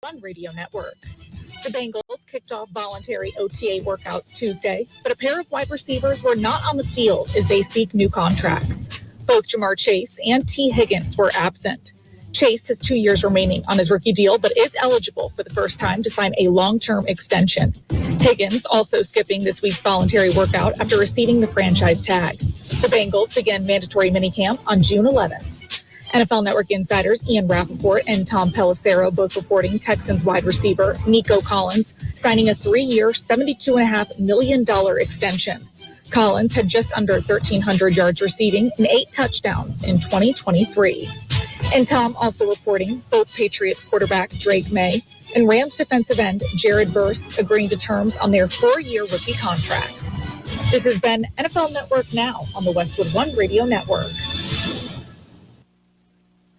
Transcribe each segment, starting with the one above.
One Radio Network. The Bengals kicked off voluntary OTA workouts Tuesday, but a pair of wide receivers were not on the field as they seek new contracts. Both Jamar Chase and T. Higgins were absent. Chase has 2 years remaining on his rookie deal, but is eligible for the first time to sign a long-term extension. Higgins also skipping this week's voluntary workout after receiving the franchise tag. The Bengals began mandatory minicamp on June 11th. NFL Network insiders Ian Rappaport and Tom Pelissero both reporting Texans wide receiver Nico Collins signing a 3-year, $72.5 million extension. Collins had just under 1,300 yards receiving and 8 touchdowns in 2023. And Tom also reporting both Patriots quarterback Drake May and Rams defensive end Jared Verse agreeing to terms on their 4-year rookie contracts. This has been NFL Network Now on the Westwood One Radio Network.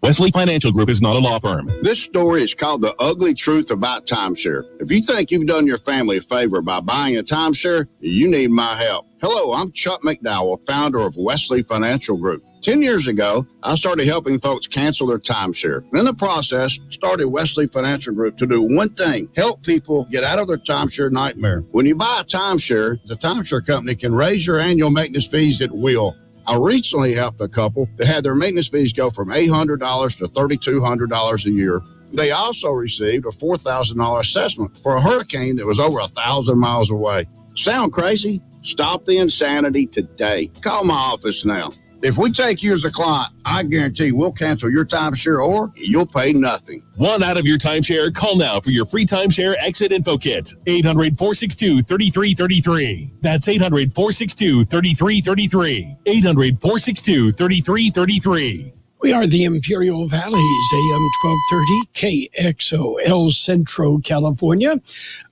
Wesley Financial Group is not a law firm. This story is called The Ugly Truth About Timeshare. If you think you've done your family a favor by buying a timeshare, you need my help. Hello, I'm Chuck McDowell, founder of Wesley Financial Group. 10 years ago, I started helping folks cancel their timeshare. And in the process, started Wesley Financial Group to do one thing, help people get out of their timeshare nightmare. When you buy a timeshare, the timeshare company can raise your annual maintenance fees at will. I recently helped a couple that had their maintenance fees go from $800 to $3,200 a year. They also received a $4,000 assessment for a hurricane that was over 1,000 miles away. Sound crazy? Stop the insanity today. Call my office now. If we take you as a client, I guarantee we'll cancel your timeshare or you'll pay nothing. Want out of your timeshare? Call now for your free timeshare exit info kit. 800-462-3333. That's 800-462-3333. 800-462-3333. We are the Imperial Valleys, AM 1230, Kxo, El Centro, California.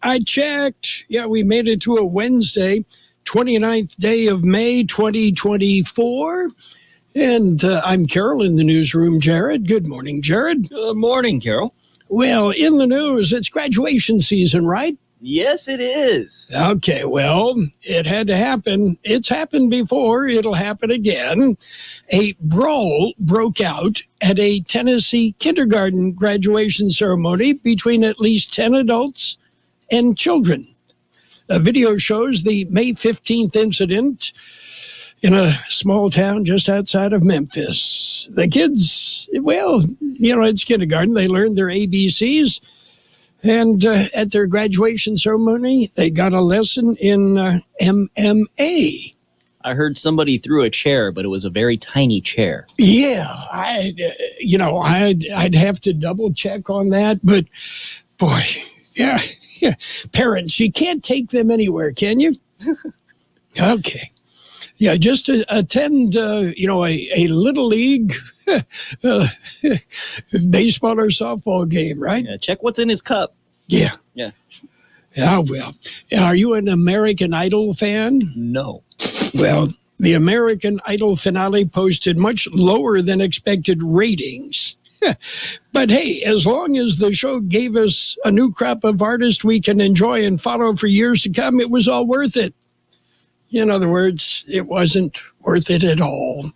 I checked. Yeah, we made it to a Wednesday. 29th day of May, 2024. And I'm Carroll in the newsroom, Jared. Good morning, Jared. Good morning, Carroll. Well, in the news, it's graduation season, right? Yes, it is. Okay, well, it had to happen. It's happened before. It'll happen again. A brawl broke out at a Tennessee kindergarten graduation ceremony between at least 10 adults and children. A video shows the May 15th incident in a small town just outside of Memphis. The kids, well, it's kindergarten. They learned their ABCs. And at their graduation ceremony, they got a lesson in MMA. I heard somebody threw a chair, but it was a very tiny chair. Yeah, I'd have to double check on that. But, boy, yeah. Parents, you can't take them anywhere, can you? Okay. Yeah, just to attend, a little league baseball or softball game, right? Yeah, check what's in his cup. Yeah. Yeah. Yeah, well. Are you an American Idol fan? No. Well, the American Idol finale posted much lower than expected ratings. But hey, as long as the show gave us a new crop of artists we can enjoy and follow for years to come, it was all worth it. In other words, it wasn't worth it at all.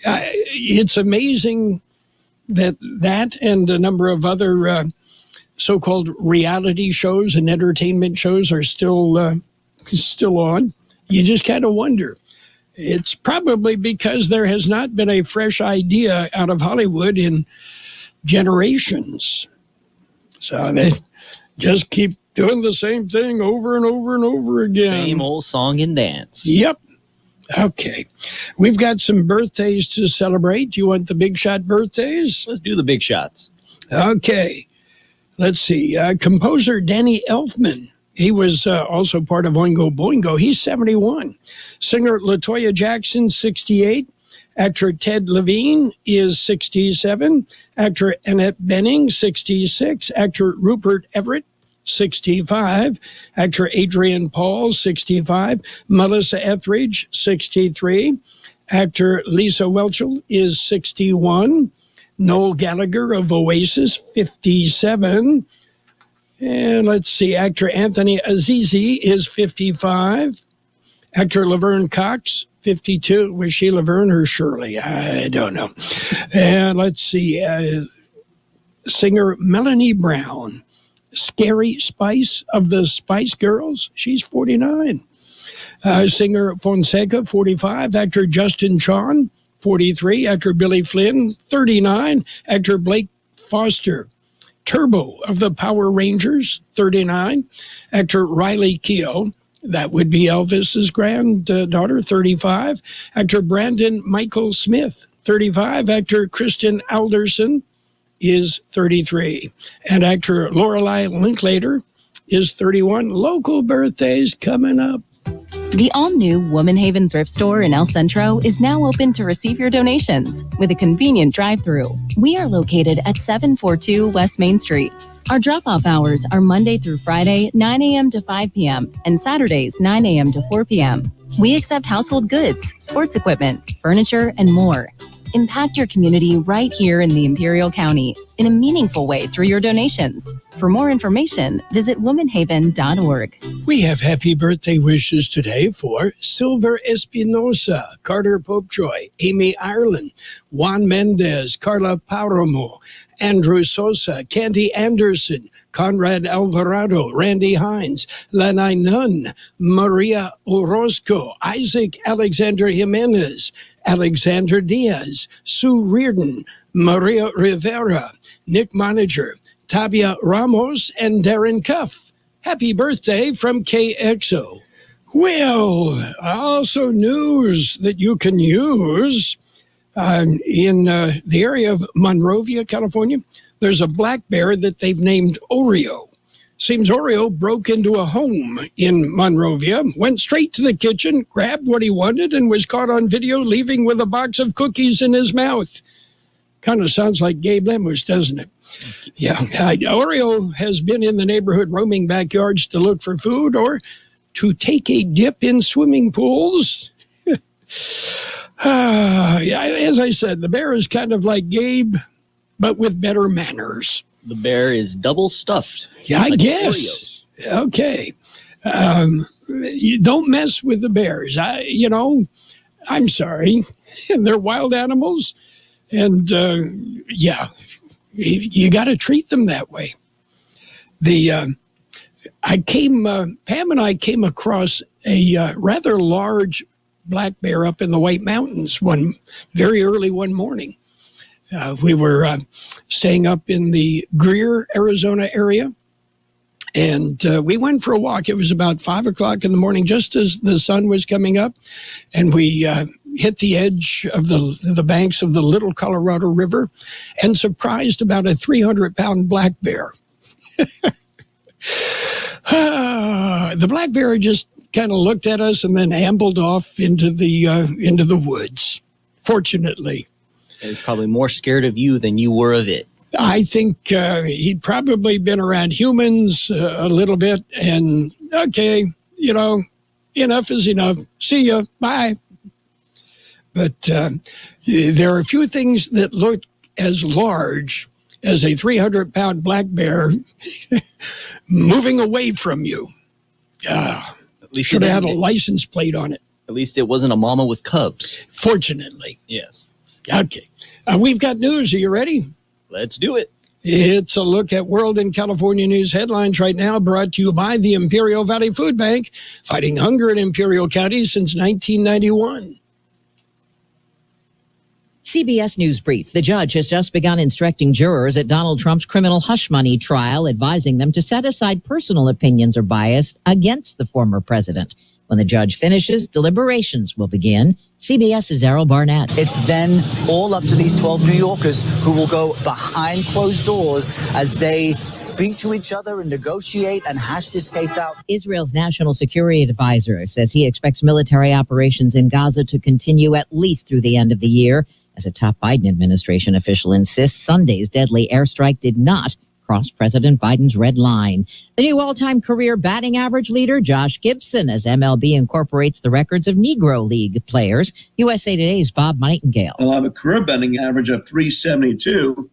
It's amazing that and a number of other so-called reality shows and entertainment shows are still on. You just kind of wonder. It's probably because there has not been a fresh idea out of Hollywood in generations. So they just keep doing the same thing over and over and over again. Same old song and dance. Yep. Okay. We've got some birthdays to celebrate. Do you want the big shot birthdays? Let's do the big shots. Okay. Let's see. Composer Danny Elfman. He was also part of Oingo Boingo. He's 71. Singer LaToya Jackson, 68. Actor Ted Levine is 67. Actor Annette Bening, 66. Actor Rupert Everett, 65. Actor Adrian Paul, 65. Melissa Etheridge, 63. Actor Lisa Whelchel is 61. Noel Gallagher of Oasis, 57. And let's see, actor Anthony Azizi is 55. Actor Laverne Cox, 52. Was she Laverne or Shirley? I don't know. And let's see, Singer Melanie Brown, Scary Spice of the Spice Girls, she's 49. Singer Fonseca, 45. Actor Justin Chon, 43. Actor Billy Flynn, 39. Actor Blake Foster, Turbo of the Power Rangers, 39. Actor Riley Keough, that would be Elvis's granddaughter, 35. Actor Brandon Michael Smith, 35. Actor Kristen Alderson is 33. And actor Lorelei Linklater is 31. Local birthdays coming up. The all-new Woman Haven thrift store in El Centro is now open to receive your donations with a convenient drive-thru. We are located at 742 West Main Street. Our drop-off hours are Monday through Friday, 9 a.m. to 5 p.m., and Saturdays, 9 a.m. to 4 p.m. We accept household goods, sports equipment, furniture, and more. Impact your community right here in the Imperial County in a meaningful way through your donations. For more information, visit womanhaven.org. We have happy birthday wishes today for Silver Espinosa, Carter Popejoy, Amy Ireland, Juan Mendez, Carla Paramo, Andrew Sosa, Candy Anderson, Conrad Alvarado, Randy Hines, Lanai Nunn, Maria Orozco, Isaac Alexander Jimenez, Alexander Diaz, Sue Reardon, Maria Rivera, Nick Manager, Tabia Ramos, and Darren Cuff. Happy birthday from Kxo. Well, also news that you can use in the area of Monrovia, California. There's a black bear that they've named Oreo. Seems Oreo broke into a home in Monrovia, went straight to the kitchen, grabbed what he wanted, and was caught on video leaving with a box of cookies in his mouth. Kind of sounds like Gabe Lemus, doesn't it? Yeah, Oreo has been in the neighborhood roaming backyards to look for food or to take a dip in swimming pools. As I said, the bear is kind of like Gabe, but with better manners. The bear is double stuffed. Yeah, I like guess. Oreos. Okay. You don't mess with the bears. I'm sorry. They're wild animals. And, you got to treat them that way. Pam and I came across a rather large black bear up in the White Mountains very early one morning. We were staying up in the Greer, Arizona area, and we went for a walk. It was about 5 o'clock in the morning, just as the sun was coming up, and we hit the edge of the banks of the Little Colorado River and surprised about a 300-pound black bear. The black bear just kind of looked at us and then ambled off into the woods, fortunately. He was probably more scared of you than you were of it. I think he'd probably been around humans a little bit, and okay, enough is enough. See ya, bye. But there are a few things that look as large as a 300-pound black bear moving away from you. At least should have had a license plate on it. At least it wasn't a mama with cubs. Fortunately. Yes. Okay. We've got news. Are you ready? Let's do it. It's a look at World and California news headlines right now, brought to you by the Imperial Valley Food Bank, fighting hunger in Imperial County since 1991. CBS News Brief. The judge has just begun instructing jurors at Donald Trump's criminal hush money trial, advising them to set aside personal opinions or bias against the former president. When the judge finishes, deliberations will begin. CBS's Errol Barnett. It's then all up to these 12 New Yorkers who will go behind closed doors as they speak to each other and negotiate and hash this case out. Israel's national security advisor says he expects military operations in Gaza to continue at least through the end of the year. As a top Biden administration official insists, Sunday's deadly airstrike did not cross President Biden's red line. The new all-time career batting average leader, Josh Gibson, as MLB incorporates the records of Negro League players. USA Today's Bob Nightingale. He'll have a career batting average of .372,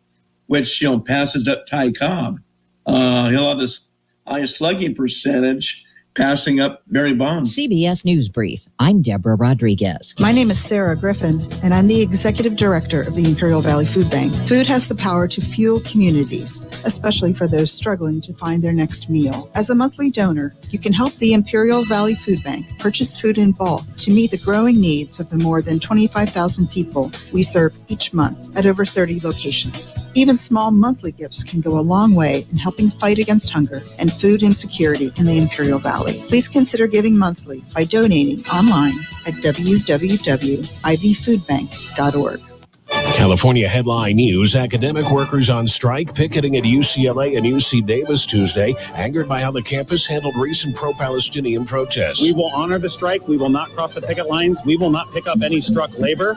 which passes up Ty Cobb. He'll have this highest slugging percentage passing up Barry Bonds. CBS News Brief. I'm Deborah Rodriguez. My name is Sarah Griffin, and I'm the Executive Director of the Imperial Valley Food Bank. Food has the power to fuel communities, especially for those struggling to find their next meal. As a monthly donor, you can help the Imperial Valley Food Bank purchase food in bulk to meet the growing needs of the more than 25,000 people we serve each month at over 30 locations. Even small monthly gifts can go a long way in helping fight against hunger and food insecurity in the Imperial Valley. Please consider giving monthly by donating online at www.ivfoodbank.org. California headline news. Academic workers on strike picketing at UCLA and UC Davis Tuesday, angered by how the campus handled recent pro-Palestinian protests. We will honor the strike. We will not cross the picket lines. We will not pick up any struck labor.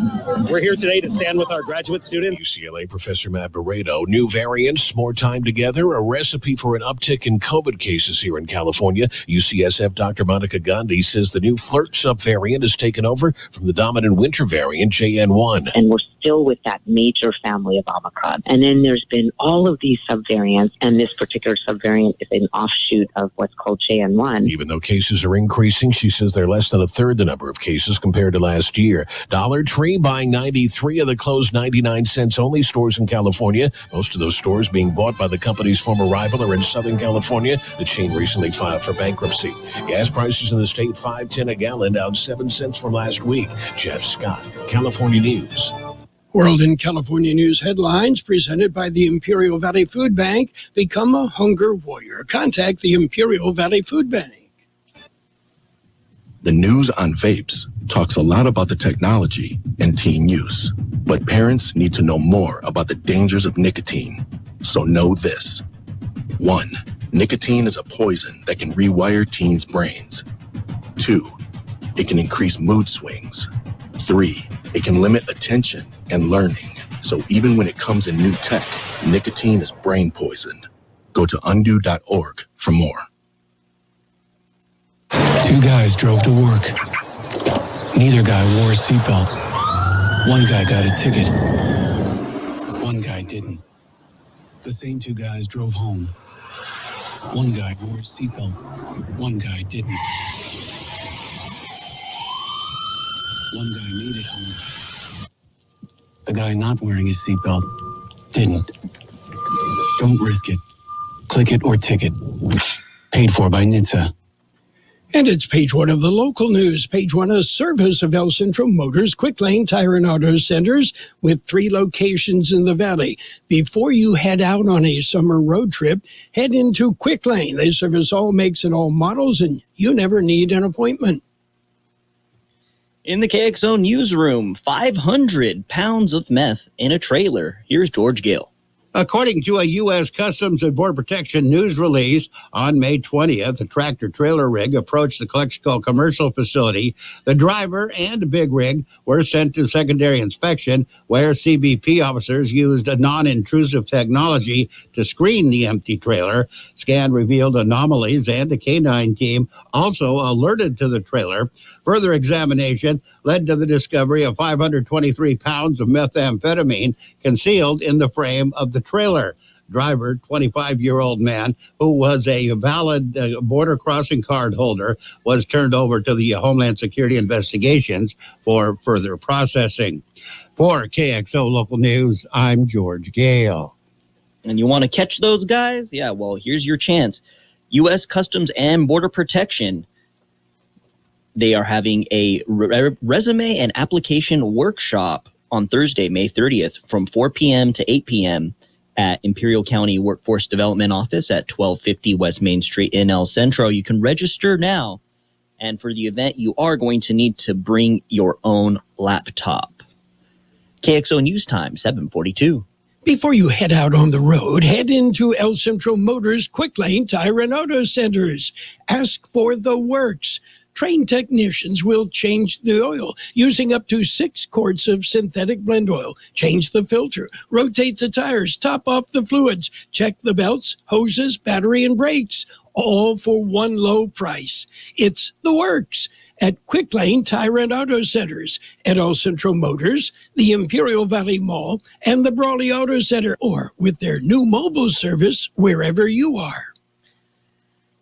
We're here today to stand with our graduate students. UCLA professor Matt Barreto. New variants, more time together, a recipe for an uptick in COVID cases here in California. UCSF Dr. Monica Gandhi says the new flirt subvariant has taken over from the dominant winter variant, JN1. And we're still with that major family of Omicron. And then there's been all of these subvariants, and this particular subvariant is an offshoot of what's called JN1. Even though cases are increasing, she says they're less than a third the number of cases compared to last year. Dollar Tree buying 93 of the closed 99-cents only stores in California. Most of those stores being bought by the company's former rival are in Southern California. The chain recently filed for bankruptcy. Gas prices in the state, $5.10 a gallon, down 7 cents from last week. Jeff Scott, California News. World in California News headlines presented by the Imperial Valley Food Bank. Become a hunger warrior. Contact the Imperial Valley Food Bank. The news on vapes talks a lot about the technology and teen use, but parents need to know more about the dangers of nicotine. So know this. 1. Nicotine is a poison that can rewire teens' brains. 2. It can increase mood swings. 3. It can limit attention and learning. So even when it comes in new tech, nicotine is brain poison. Go to undo.org for more. 2 guys drove to work. Neither guy wore a seatbelt. One guy got a ticket. One guy didn't. The same 2 guys drove home. One guy wore a seatbelt. One guy didn't. One guy made it home. The guy not wearing his seatbelt didn't. Don't risk it. Click it or ticket. Paid for by NHTSA. And it's page 1 of the local news. Page 1, a service of El Centro Motors Quick Lane Tire and Auto Centers with 3 locations in the valley. Before you head out on a summer road trip, head into Quick Lane. They service all makes and all models, and you never need an appointment. In the KXO newsroom, 500 pounds of meth in a trailer. Here's George Gale. According to a U.S. Customs and Border Protection news release, on May 20th, a tractor-trailer rig approached the Kxo commercial facility. The driver and big rig were sent to secondary inspection, where CBP officers used a non-intrusive technology to screen the empty trailer. Scan revealed anomalies, and the K9 team also alerted to the trailer. Further examination led to the discovery of 523 pounds of methamphetamine concealed in the frame of the trailer. Driver, 25-year-old man who was a valid border crossing card holder, was turned over to the Homeland Security Investigations for further processing. For KXO Local News, I'm George Gale. And you want to catch those guys? Yeah, well, here's your chance. U.S. Customs and Border Protection. They are having a resume and application workshop on Thursday, May 30th from 4 p.m. to 8 p.m. at Imperial County Workforce Development Office at 1250 West Main Street in El Centro. You can register now. And for the event, you are going to need to bring your own laptop. KXO News Time, 7:42. Before you head out on the road, head into El Centro Motors Quick Lane Tire and Auto Centers. Ask for the works. Trained technicians will change the oil using up to 6 quarts of synthetic blend oil. Change the filter, rotate the tires, top off the fluids, check the belts, hoses, battery, and brakes, all for one low price. It's the works at Quick Lane Tire and Auto Centers, at El Centro Motors, the Imperial Valley Mall, and the Brawley Auto Center, or with their new mobile service wherever you are.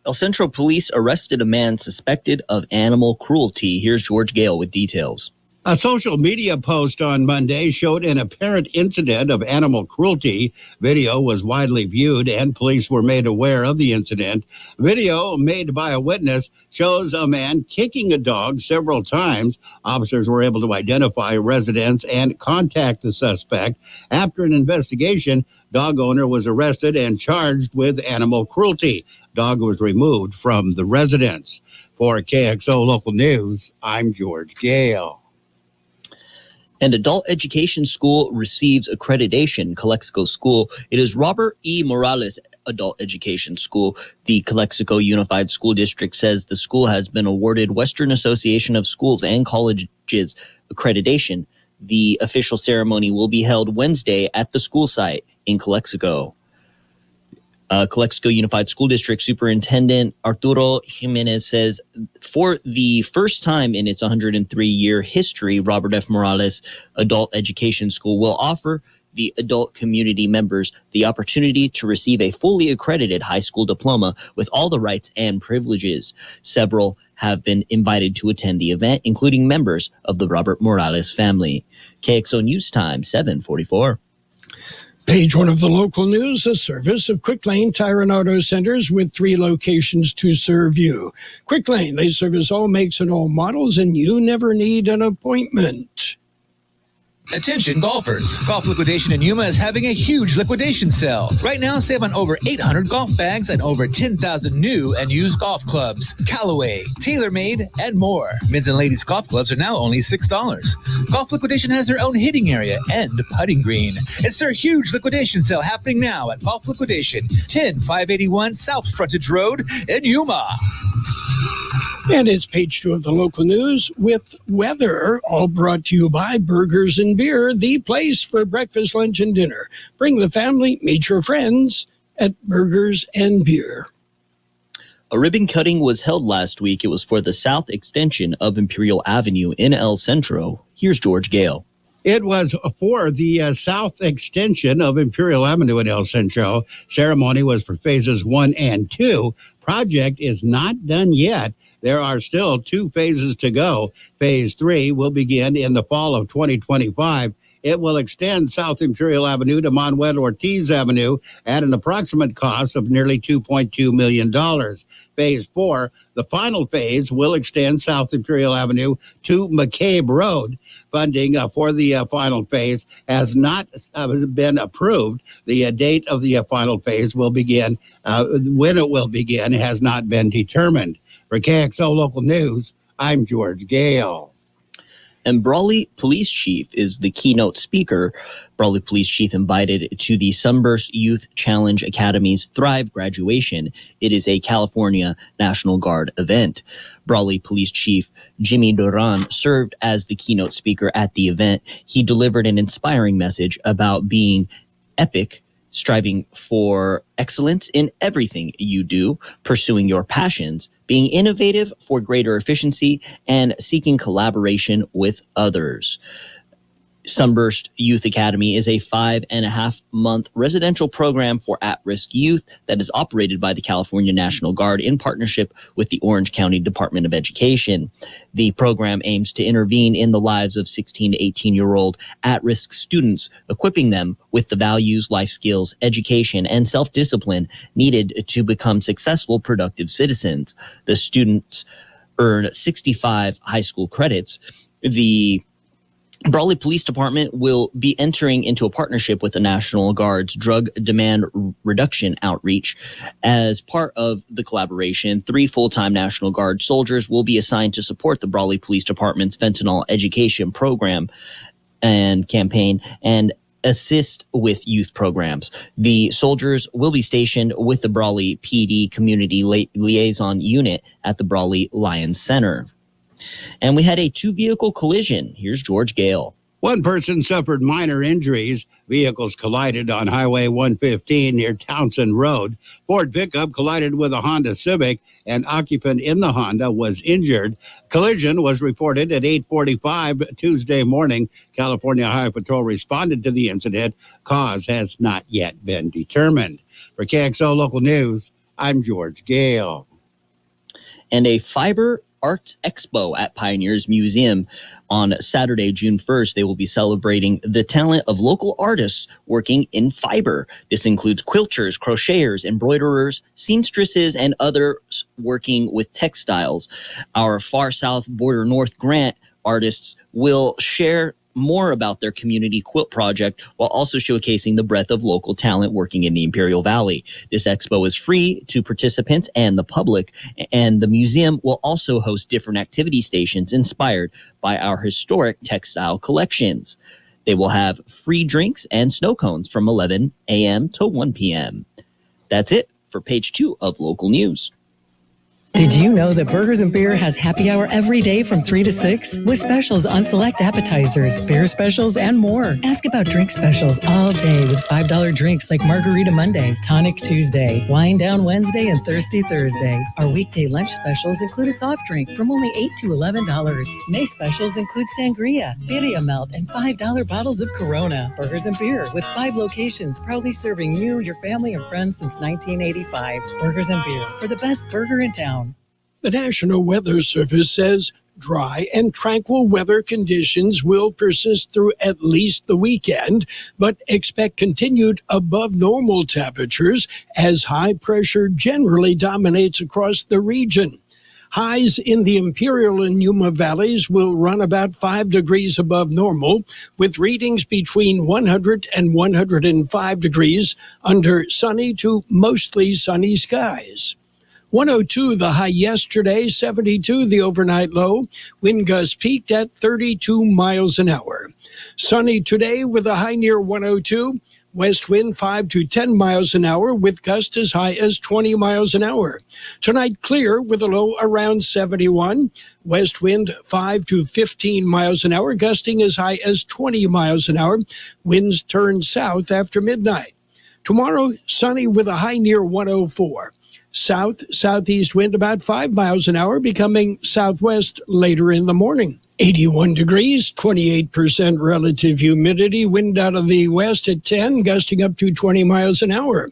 El Centro police arrested a man suspected of animal cruelty. Here's George Gale with details. A social media post on Monday showed an apparent incident of animal cruelty. Video was widely viewed and police were made aware of the incident. Video made by a witness shows a man kicking a dog several times. Officers were able to identify residents and contact the suspect. After an investigation, dog owner was arrested and charged with animal cruelty. Dog was removed from the residence. For KXO Local News, I'm George Gale. An adult education school receives accreditation. Calexico School. It is Robert E. Morales Adult Education School. The Calexico Unified School District says the school has been awarded Western Association of Schools and Colleges accreditation. The official ceremony will be held Wednesday at the school site in Calexico. Calexico Unified School District Superintendent Arturo Jimenez says for the first time in its 103-year history, Robert F. Morales Adult Education School will offer the adult community members the opportunity to receive a fully accredited high school diploma with all the rights and privileges. Several have been invited to attend the event, including members of the Robert Morales family. KXO News Time, 7:44. Page one of the local news, a service of Quick Lane Tire and Auto Centers with 3 locations to serve you. Quick Lane, they service all makes and all models, and you never need an appointment. Attention golfers. Golf Liquidation in Yuma is having a huge liquidation sale. Right now, save on over 800 golf bags and over 10,000 new and used golf clubs, Callaway, TaylorMade, and more. Men's and ladies' golf clubs are now only $6. Golf Liquidation has their own hitting area and putting green. It's their huge liquidation sale happening now at Golf Liquidation, 10581 South Frontage Road in Yuma. And it's page 2 of the local news with weather, all brought to you by Burgers and Beer, the place for breakfast, lunch, and dinner. Bring the family, meet your friends at Burgers and Beer. A ribbon cutting was held last week. It was for the south extension of Imperial Avenue in El Centro. Here's George Gale. It was for the south extension of Imperial Avenue in El Centro. Ceremony was for phases 1 and 2. Project is not done yet. There are still 2 phases to go. Phase 3 will begin in the fall of 2025. It will extend South Imperial Avenue to Manuel Ortiz Avenue at an approximate cost of nearly $2.2 million. Phase 4, the final phase, will extend South Imperial Avenue to McCabe Road. Funding for the final phase has not been approved. The date of the final phase will begin. When it will begin has not been determined. For KXO Local News, I'm George Gale. And Brawley Police Chief is the keynote speaker. Brawley Police Chief invited to the Sunburst Youth Challenge Academy's Thrive graduation. It is a California National Guard event. Brawley Police Chief Jimmy Duran served as the keynote speaker at the event. He delivered an inspiring message about being epic, striving for excellence in everything you do, pursuing your passions, being innovative for greater efficiency, and seeking collaboration with others. Sunburst Youth Academy is a 5.5-month residential program for at-risk youth that is operated by the California National Guard in partnership with the Orange County Department of Education. The program aims to intervene in the lives of 16 to 18-year-old at-risk students, equipping them with the values, life skills, education, and self-discipline needed to become successful, productive citizens. The students earn 65 high school credits. The Brawley Police Department will be entering into a partnership with the National Guard's Drug Demand Reduction Outreach. As part of the collaboration, 3 full-time National Guard soldiers will be assigned to support the Brawley Police Department's fentanyl education program and campaign and assist with youth programs. The soldiers will be stationed with the Brawley PD Community Liaison Unit at the Brawley Lions Center. And we had a 2-vehicle collision. Here's George Gale. One person suffered minor injuries. Vehicles collided on Highway 115 near Townsend Road. Ford pickup collided with a Honda Civic. An occupant in the Honda was injured. Collision was reported at 8:45 Tuesday morning. California Highway Patrol responded to the incident. Cause has not yet been determined. For KXO Local News, I'm George Gale. and a fiber arts expo at Pioneers Museum on Saturday, June 1st. They will be celebrating the talent of local artists working in fiber. This includes quilters, crocheters, embroiderers, seamstresses, and others working with textiles. Our Far South Border North Grant artists will share more about their community quilt project while also showcasing the breadth of local talent working in the Imperial Valley. This expo is free to participants and the public, and the museum will also host different activity stations inspired by our historic textile collections. They will have free drinks and snow cones from 11 a.m. to 1 p.m. That's it for page 2 of local news. Did you know that Burgers and Beer has happy hour every day from 3 to 6 with specials on select appetizers, beer specials, and more? Ask about drink specials all day with $5 drinks like Margarita Monday, Tonic Tuesday, Wine Down Wednesday, and Thirsty Thursday. Our weekday lunch specials include a soft drink from only $8 to $11. May specials include sangria, birria melt, and $5 bottles of Corona. Burgers and Beer with 5 locations, proudly serving you, your family, and friends since 1985. Burgers and Beer for the best burger in town. The National Weather Service says dry and tranquil weather conditions will persist through at least the weekend, but expect continued above normal temperatures as high pressure generally dominates across the region. Highs in the Imperial and Yuma valleys will run about 5 degrees above normal, with readings between 100 and 105 degrees under sunny to mostly sunny skies. 102 the high yesterday, 72 the overnight low. Wind gusts peaked at 32 miles an hour. Sunny today with a high near 102. West wind 5 to 10 miles an hour with gusts as high as 20 miles an hour. Tonight clear with a low around 71. West wind 5 to 15 miles an hour, gusting as high as 20 miles an hour. Winds turn south after midnight. Tomorrow sunny with a high near 104. South-southeast wind about 5 miles an hour, becoming southwest later in the morning. 81 degrees, 28% relative humidity, wind out of the west at 10, gusting up to 20 miles an hour.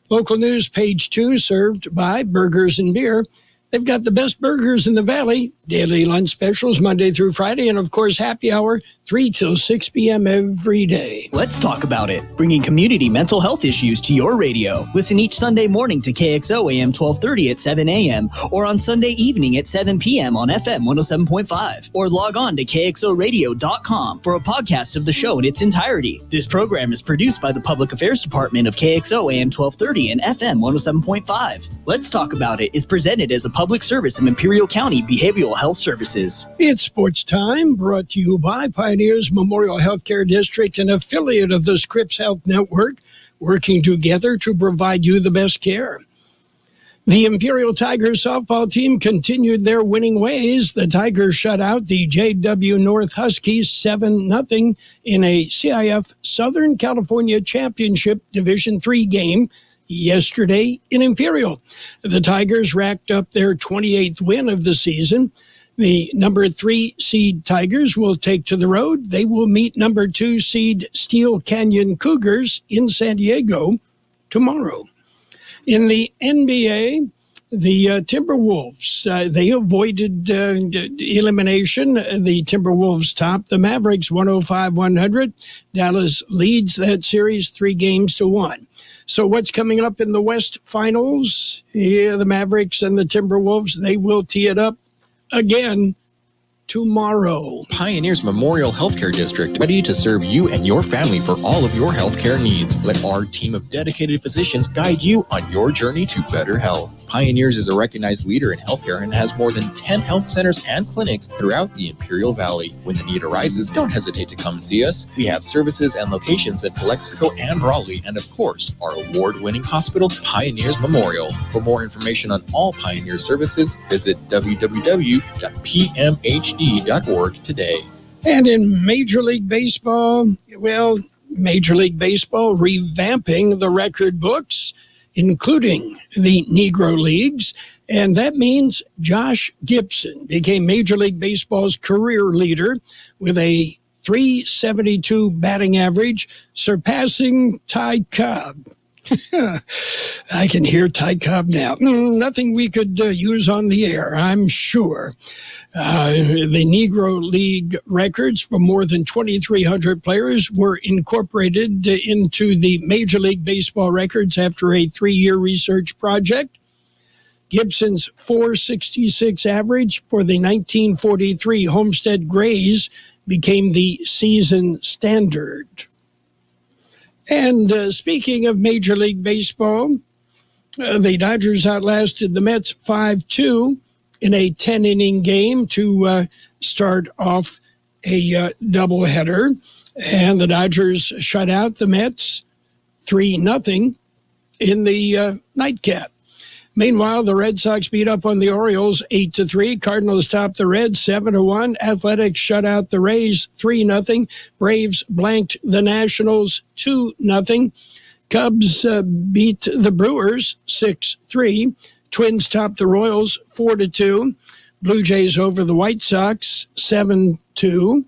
Local news, page 2, served by Burgers and Beer. They've got the best burgers in the valley. Daily lunch specials Monday through Friday, and of course happy hour 3 till 6 p.m. every day. Let's talk about it. Bringing community mental health issues to your radio. Listen each Sunday morning to KXO AM 1230 at 7 a.m. or on Sunday evening at 7 p.m. on FM 107.5. Or log on to kxoradio.com for a podcast of the show in its entirety. This program is produced by the Public Affairs Department of KXO AM 1230 and FM 107.5. Let's Talk About It is presented as a public service of Imperial County Behavioral Health Services. It's sports time, brought to you by Pioneers Memorial Healthcare District, an affiliate of the Scripps Health Network, working together to provide you the best care. The Imperial Tigers softball team continued their winning ways. The Tigers shut out the JW North Huskies 7-0 in a CIF Southern California Championship Division III game yesterday in Imperial. The Tigers racked up their 28th win of the season. The number 3 seed Tigers will take to the road. They will meet number 2 seed Steel Canyon Cougars in San Diego tomorrow. In the NBA, the Timberwolves, they avoided elimination. The Timberwolves topped the Mavericks 105-100. Dallas leads that series 3-1. So what's coming up in the West Finals? Yeah, the Mavericks and the Timberwolves, they will tee it up again tomorrow. Pioneers Memorial Healthcare District, ready to serve you and your family for all of your healthcare needs. Let our team of dedicated physicians guide you on your journey to better health. Pioneers is a recognized leader in healthcare and has more than 10 health centers and clinics throughout the Imperial Valley. When the need arises, don't hesitate to come and see us. We have services and locations in Calexico and Raleigh, and of course, our award-winning hospital, Pioneers Memorial. For more information on all Pioneer services, visit www.pmhd.org today. And in Major League Baseball, Major League Baseball revamping the record books, including the Negro Leagues, and that means Josh Gibson became Major League Baseball's career leader with a .372 batting average, surpassing Ty Cobb. I can hear Ty Cobb now. Nothing we could use on the air, I'm sure. The Negro League records for more than 2,300 players were incorporated into the Major League Baseball records after a 3-year research project. Gibson's .466 average for the 1943 Homestead Grays became the season standard. And speaking of Major League Baseball, the Dodgers outlasted the Mets 5-2 in a 10-inning game to start off a doubleheader. And the Dodgers shut out the Mets 3-0 in the nightcap. Meanwhile, the Red Sox beat up on the Orioles 8-3. Cardinals topped the Reds 7-1. Athletics shut out the Rays 3-0. Braves blanked the Nationals 2-0. Cubs beat the Brewers 6-3. Twins topped the Royals 4-2. Blue Jays over the White Sox 7-2.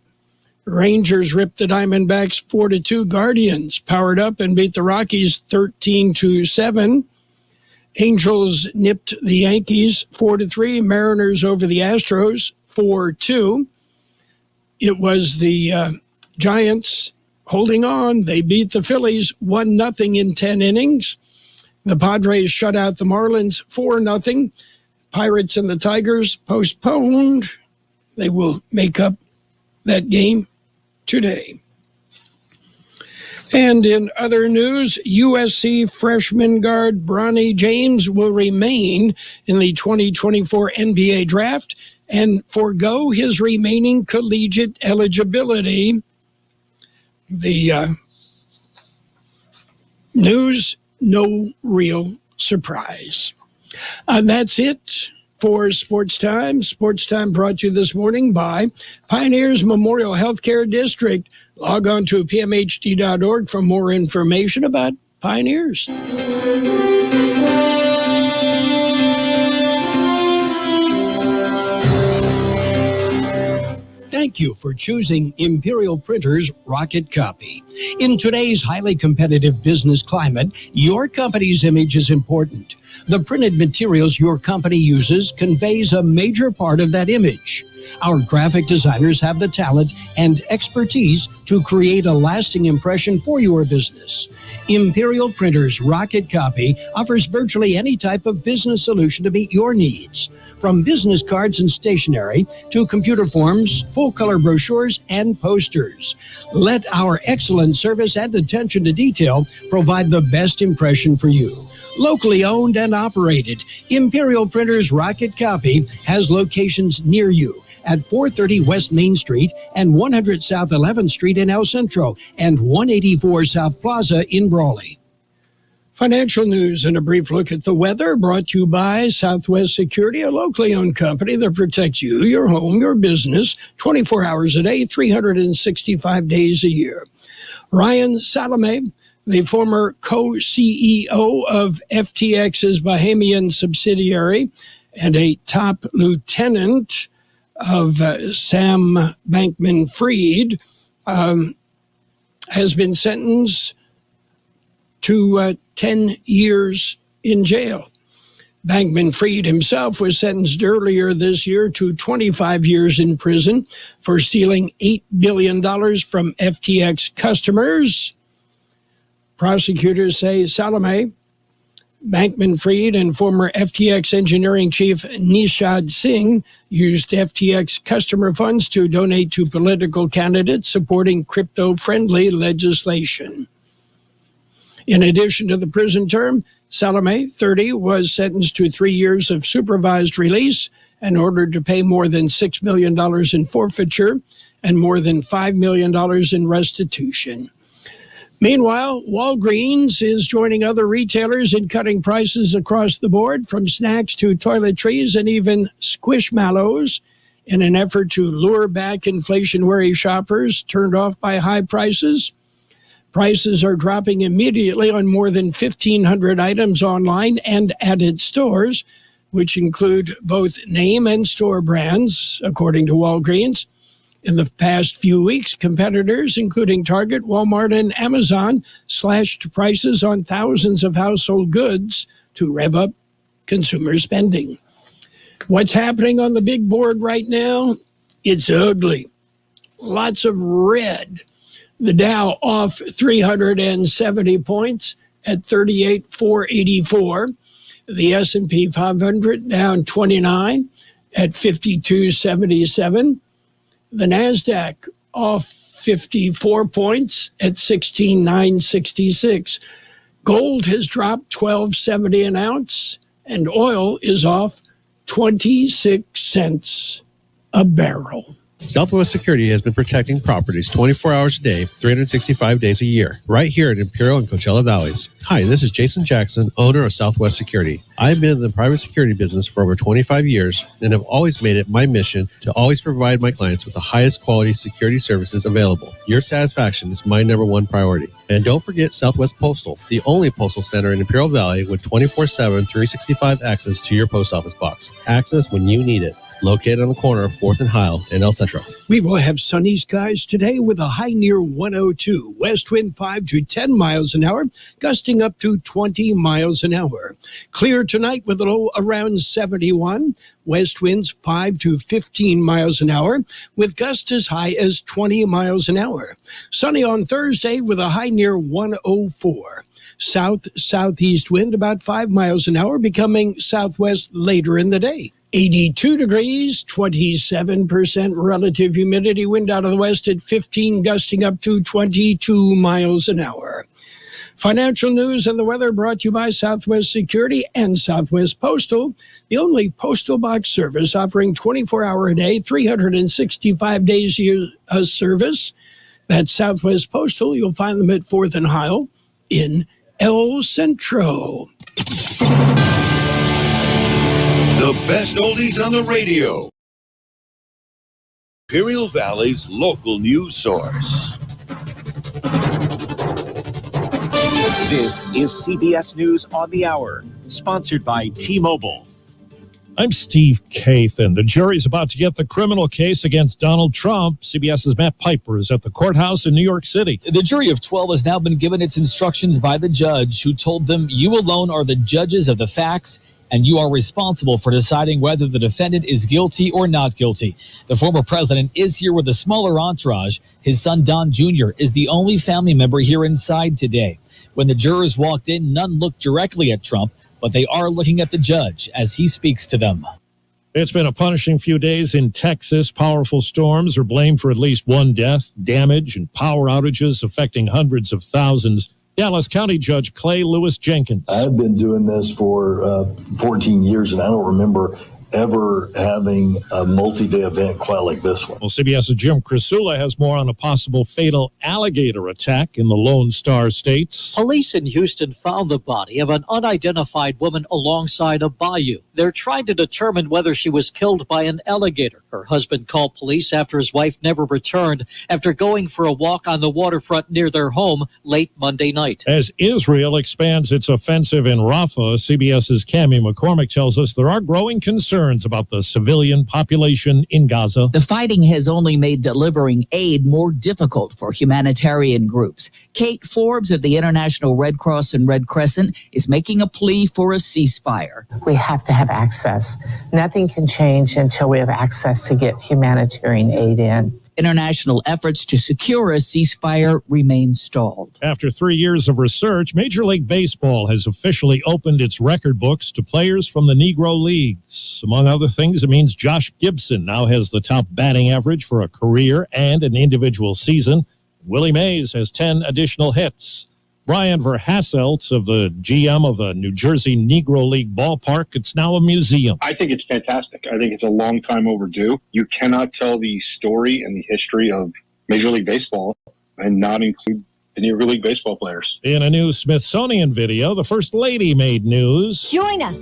Rangers ripped the Diamondbacks 4-2. Guardians powered up and beat the Rockies 13-7. Angels nipped the Yankees 4-3. Mariners over the Astros 4-2. It was the Giants holding on. They beat the Phillies 1-0 in 10 innings. The Padres shut out the Marlins 4-0. Pirates and the Tigers postponed. They will make up that game today. And in other news, USC freshman guard Bronny James will remain in the 2024 NBA draft and forego his remaining collegiate eligibility. The news, no real surprise. And that's it for Sports Time. Sports Time brought to you this morning by Pioneers Memorial Healthcare District. Log on to pmhd.org for more information about Pioneers. Thank you for choosing Imperial Printers Rocket Copy. In today's highly competitive business climate, your company's image is important. The printed materials your company uses conveys a major part of that image. Our graphic designers have the talent and expertise to create a lasting impression for your business. Imperial Printers Rocket Copy offers virtually any type of business solution to meet your needs, from business cards and stationery to computer forms, full-color brochures, and posters. Let our excellent service and attention to detail provide the best impression for you. Locally owned and operated, Imperial Printers Rocket Copy has locations near you at 430 West Main Street and 100 South 11th Street in El Centro and 184 South Plaza in Brawley. Financial news and a brief look at the weather brought to you by Southwest Security, a locally owned company that protects you, your home, your business, 24 hours a day, 365 days a year. Ryan Salome, the former co-CEO of FTX's Bahamian subsidiary and a top lieutenant of Sam Bankman-Fried, has been sentenced to 10 years in jail. Bankman-Fried himself was sentenced earlier this year to 25 years in prison for stealing $8 billion from FTX customers. Prosecutors say Salome, Bankman-Fried, and former FTX engineering chief Nishad Singh used FTX customer funds to donate to political candidates supporting crypto-friendly legislation. In addition to the prison term, Salome, 30, was sentenced to 3 years of supervised release and ordered to pay more than $6 million in forfeiture and more than $5 million in restitution. Meanwhile, Walgreens is joining other retailers in cutting prices across the board, from snacks to toiletries and even Squishmallows, in an effort to lure back inflation-wary shoppers turned off by high prices. Prices are dropping immediately on more than 1,500 items online and at its stores, which include both name and store brands, according to Walgreens. In the past few weeks, competitors, including Target, Walmart, and Amazon, slashed prices on thousands of household goods to rev up consumer spending. What's happening on the big board right now? It's ugly. Lots of red. The Dow off 370 points at 38,484. The S&P 500 down 29 at 5277. The NASDAQ off 54 points at 16,966. Gold has dropped $12.70 an ounce, and oil is off 26 cents a barrel. Southwest Security has been protecting properties 24 hours a day, 365 days a year, right here in Imperial and Coachella Valleys. Hi, this is Jason Jackson, owner of Southwest Security. I've been in the private security business for over 25 years and have always made it my mission to always provide my clients with the highest quality security services available. Your satisfaction is my number one priority. And don't forget Southwest Postal, the only postal center in Imperial Valley with 24/7, 365 access to your post office box. Access when you need it. Located on the corner of 4th and Heil in El Centro. We will have sunny skies today with a high near 102. West wind 5 to 10 miles an hour, gusting up to 20 miles an hour. Clear tonight with a low around 71. West winds 5 to 15 miles an hour, with gusts as high as 20 miles an hour. Sunny on Thursday with a high near 104. South-southeast wind about 5 miles an hour, becoming southwest later in the day. 82 degrees, 27% relative humidity, wind out of the west at 15, gusting up to 22 miles an hour. Financial news and the weather brought to you by Southwest Security and Southwest Postal, the only postal box service offering 24-hour a day, 365 days a year service. That's Southwest Postal. You'll find them at 4th and Heil in El Centro. The best oldies on the radio. Imperial Valley's local news source. This is CBS News on the Hour, sponsored by T-Mobile. I'm Steve Kathan. The jury's about to get the criminal case against Donald Trump. CBS's Matt Piper is at the courthouse in New York City. The jury of 12 has now been given its instructions by the judge, who told them, "You alone are the judges of the facts, and you are responsible for deciding whether the defendant is guilty or not guilty." The former president is here with a smaller entourage. His son, Don Jr., is the only family member here inside today. When the jurors walked in, none looked directly at Trump, but they are looking at the judge as he speaks to them. It's been a punishing few days in Texas. Powerful storms are blamed for at least one death, damage, and power outages affecting hundreds of thousands. Dallas County Judge Clay Lewis Jenkins. I've been doing this for 14 years, and I don't remember ever having a multi-day event quite like this one. Well, CBS's Jim Crisula has more on a possible fatal alligator attack in the Lone Star States. Police in Houston found the body of an unidentified woman alongside a bayou. They're trying to determine whether she was killed by an alligator. Her husband called police after his wife never returned after going for a walk on the waterfront near their home late Monday night. As Israel expands its offensive in Rafah, CBS's Cammie McCormick tells us there are growing concerns about the civilian population in Gaza. The fighting has only made delivering aid more difficult for humanitarian groups. Kate Forbes of the International Red Cross and Red Crescent is making a plea for a ceasefire. We have to have access. Nothing can change until we have access to get humanitarian aid in. International efforts to secure a ceasefire remain stalled. After 3 years of research, Major League Baseball has officially opened its record books to players from the Negro Leagues. Among other things, it means Josh Gibson now has the top batting average for a career and an individual season. Willie Mays has 10 additional hits. Brian Verhasselt of the GM of the New Jersey Negro League ballpark. It's now a museum. I think it's fantastic. I think it's a long time overdue. You cannot tell the story and the history of Major League Baseball and not include the Negro League baseball players. In a new Smithsonian video, the First Lady made news. Join us.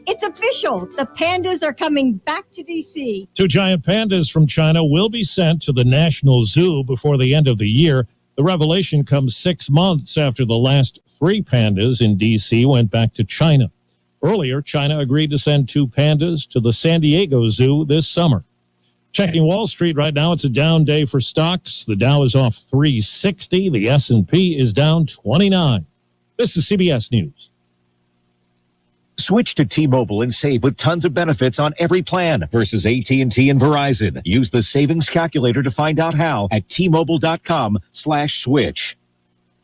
It's official. The pandas are coming back to D.C. 2 giant pandas from China will be sent to the National Zoo before the end of the year. The revelation comes 6 months after the last 3 pandas in D.C. went back to China. Earlier, China agreed to send 2 pandas to the San Diego Zoo this summer. Checking Wall Street right now, it's a down day for stocks. The Dow is off 360. The S&P is down 29. This is CBS News. Switch to T-Mobile and save with tons of benefits on every plan versus AT&T and Verizon. Use the savings calculator to find out how at T-Mobile.com/switch.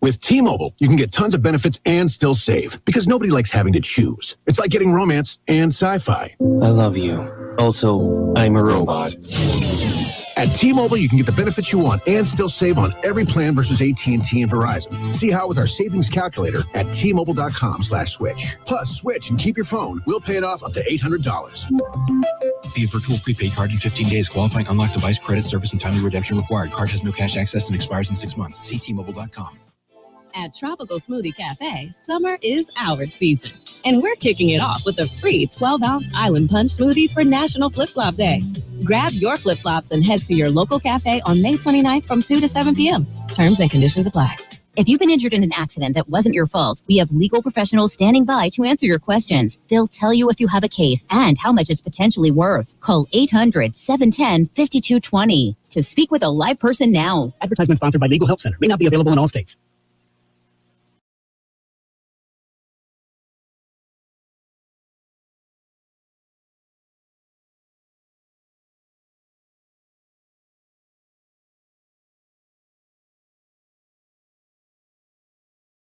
With T-Mobile, you can get tons of benefits and still save because nobody likes having to choose. It's like getting romance and sci-fi. I love you. Also, I'm a robot. At T-Mobile, you can get the benefits you want and still save on every plan versus AT&T and Verizon. See how with our savings calculator at T-Mobile.com/switch. Plus, switch and keep your phone. We'll pay it off up to $800. Via virtual prepaid card in 15 days. Qualifying unlocked device credit service and timely redemption required. Card has no cash access and expires in 6 months. See T-Mobile.com. At Tropical Smoothie Cafe, summer is our season. And we're kicking it off with a free 12-ounce Island Punch smoothie for National Flip-Flop Day. Grab your flip-flops and head to your local cafe on May 29th from 2 to 7 p.m. Terms and conditions apply. If you've been injured in an accident that wasn't your fault, we have legal professionals standing by to answer your questions. They'll tell you if you have a case and how much it's potentially worth. Call 800-710-5220 to speak with a live person now. Advertisement sponsored by Legal Help Center. May not be available in all states.